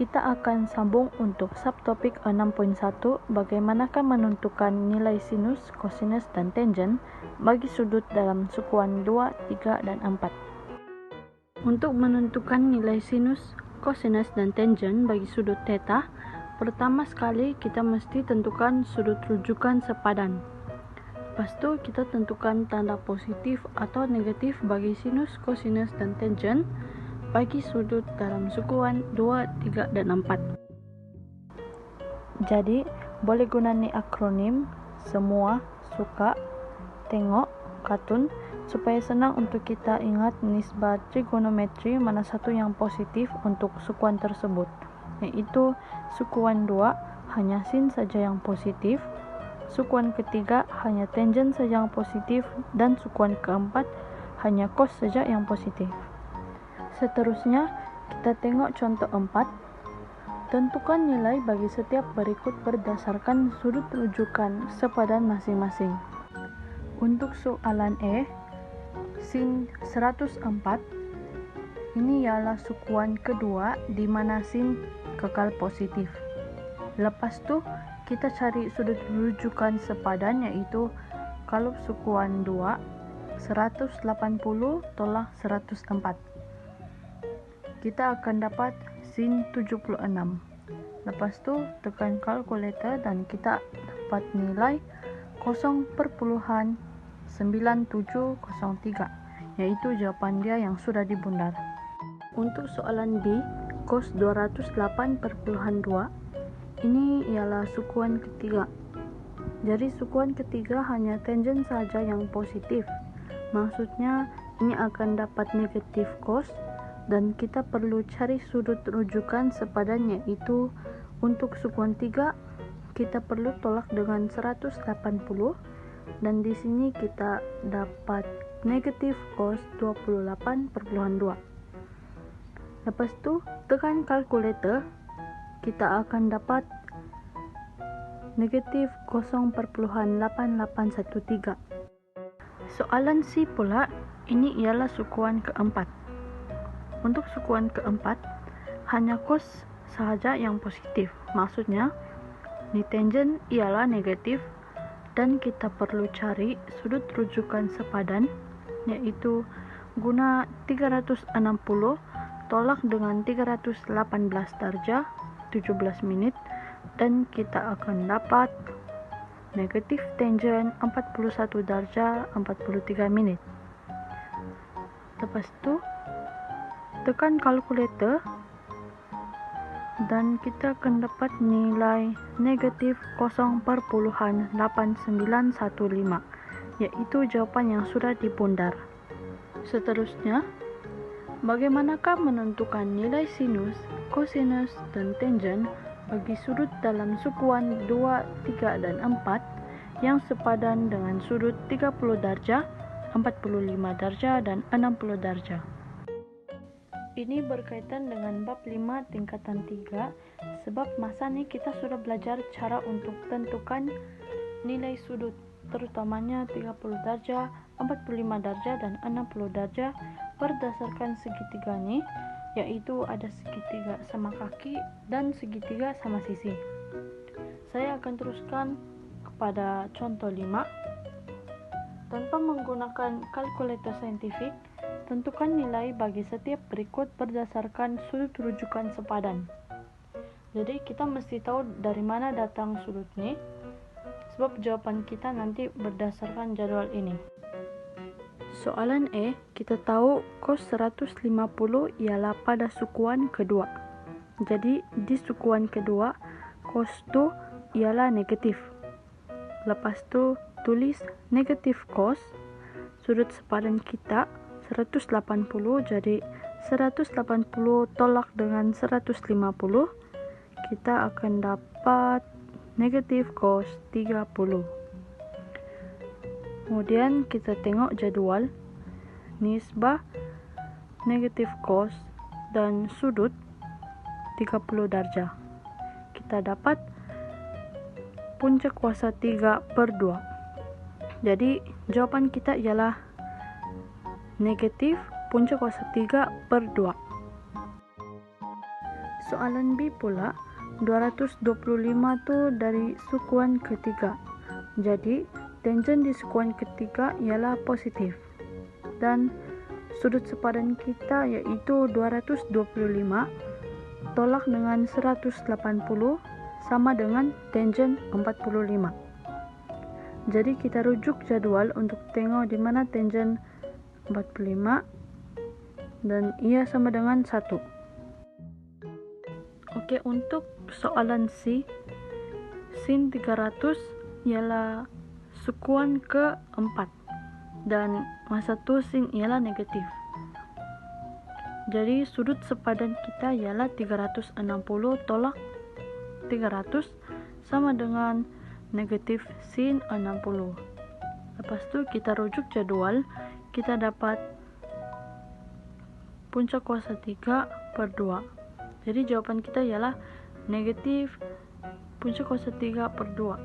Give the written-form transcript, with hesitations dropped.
Kita akan sambung untuk subtopik 6.1, bagaimanakah menentukan nilai sinus, kosinus, dan tangen bagi sudut dalam sukuan 2, 3, dan 4. Untuk menentukan nilai sinus, kosinus, dan tangen bagi sudut theta, pertama sekali kita mesti tentukan sudut rujukan sepadan. Lepas tu kita tentukan tanda positif atau negatif bagi sinus, kosinus, dan tangen bagi sudut dalam sukuan 2, 3, dan 4. Jadi, boleh guna ni akronim semua, suka, tengok, katun supaya senang untuk kita ingat nisbah trigonometri mana satu yang positif untuk sukuan tersebut, iaitu sukuan 2 hanya sin saja yang positif, sukuan ketiga hanya tangen saja yang positif, dan sukuan keempat hanya cos saja yang positif. Seterusnya, kita tengok contoh 4. Tentukan nilai bagi setiap berikut berdasarkan sudut rujukan sepadan masing-masing. Untuk soalan E, sin 104, ini ialah sukuan kedua di mana sin kekal positif. Lepas tu, kita cari sudut rujukan sepadan, iaitu kalau sukuan 2, 180 tolak 104. Kita akan dapat sin 76. Lepas tu tekan kalkulator dan kita dapat nilai 0.9703, iaitu jawapan dia yang sudah dibundar. Untuk soalan D, cos 208,2, ini ialah sukuan ketiga. Jadi sukuan ketiga hanya tangen saja yang positif. Maksudnya ini akan dapat negatif cos, dan kita perlu cari sudut rujukan sepadan, yaitu untuk sukuan 3 kita perlu tolak dengan 180, dan di sini kita dapat negatif cos 28,2. Lepas tu tekan kalkulator, kita akan dapat negatif 0.8813. Soalan C pula, ini ialah sukuan keempat. Untuk sukuan keempat, hanya cos sahaja yang positif. Maksudnya, ni tangen ialah negatif dan kita perlu cari sudut rujukan sepadan, yaitu guna 360 tolak dengan 318 darjah 17 minit, dan kita akan dapat negatif tangen 41 darjah 43 minit. Lepas tu tekan kalkulator dan kita akan dapat nilai negatif 0.8915, iaitu jawapan yang sudah dibundar. Seterusnya, bagaimanakah menentukan nilai sinus, kosinus, dan tangen bagi sudut dalam sukuan 2, 3, dan 4 yang sepadan dengan sudut 30 darjah, 45 darjah, dan 60 darjah. Ini berkaitan dengan bab 5 tingkatan 3, sebab masa ni kita sudah belajar cara untuk tentukan nilai sudut, terutamanya 30 darjah, 45 darjah, dan 60 darjah berdasarkan segitiga ni, yaitu ada segitiga sama kaki dan segitiga sama sisi. Saya akan teruskan kepada contoh 5. Tanpa menggunakan kalkulator saintifik, tentukan nilai bagi setiap berikut berdasarkan sudut rujukan sepadan. Jadi kita mesti tahu dari mana datang sudut ni, sebab jawapan kita nanti berdasarkan jadual ini. Soalan E, kita tahu cos 150 ialah pada sukuan kedua. Jadi di sukuan kedua, cos tu ialah negatif. Lepas tu tulis negatif cos, sudut sepadan kita 180, jadi 180 tolak dengan 150, kita akan dapat negatif cos 30. Kemudian kita tengok jadual nisbah negatif cos dan sudut 30 darjah. Kita dapat punca kuasa 3/2. Jadi jawapan kita ialah negatif punca kuasa 3/2. soalan B pula, 225 tu dari sukuan ketiga. Jadi, tangen di sukuan ketiga ialah positif. Dan sudut sepadan kita iaitu 225 tolak dengan 180 sama dengan tangen 45. Jadi kita rujuk jadwal untuk tengok di mana tangen 45 dan ia sama dengan 1. Oke, untuk soalan C, sin 300 ialah sukuan ke-4 dan masa tu sin ialah negatif. Jadi sudut sepadan kita ialah 360 tolak 300 sama dengan negatif sin 60. Lepas tu kita rujuk jadwal, kita dapat puncak kuasa 3/2. Jadi jawapan kita ialah negatif puncak kuasa 3/2.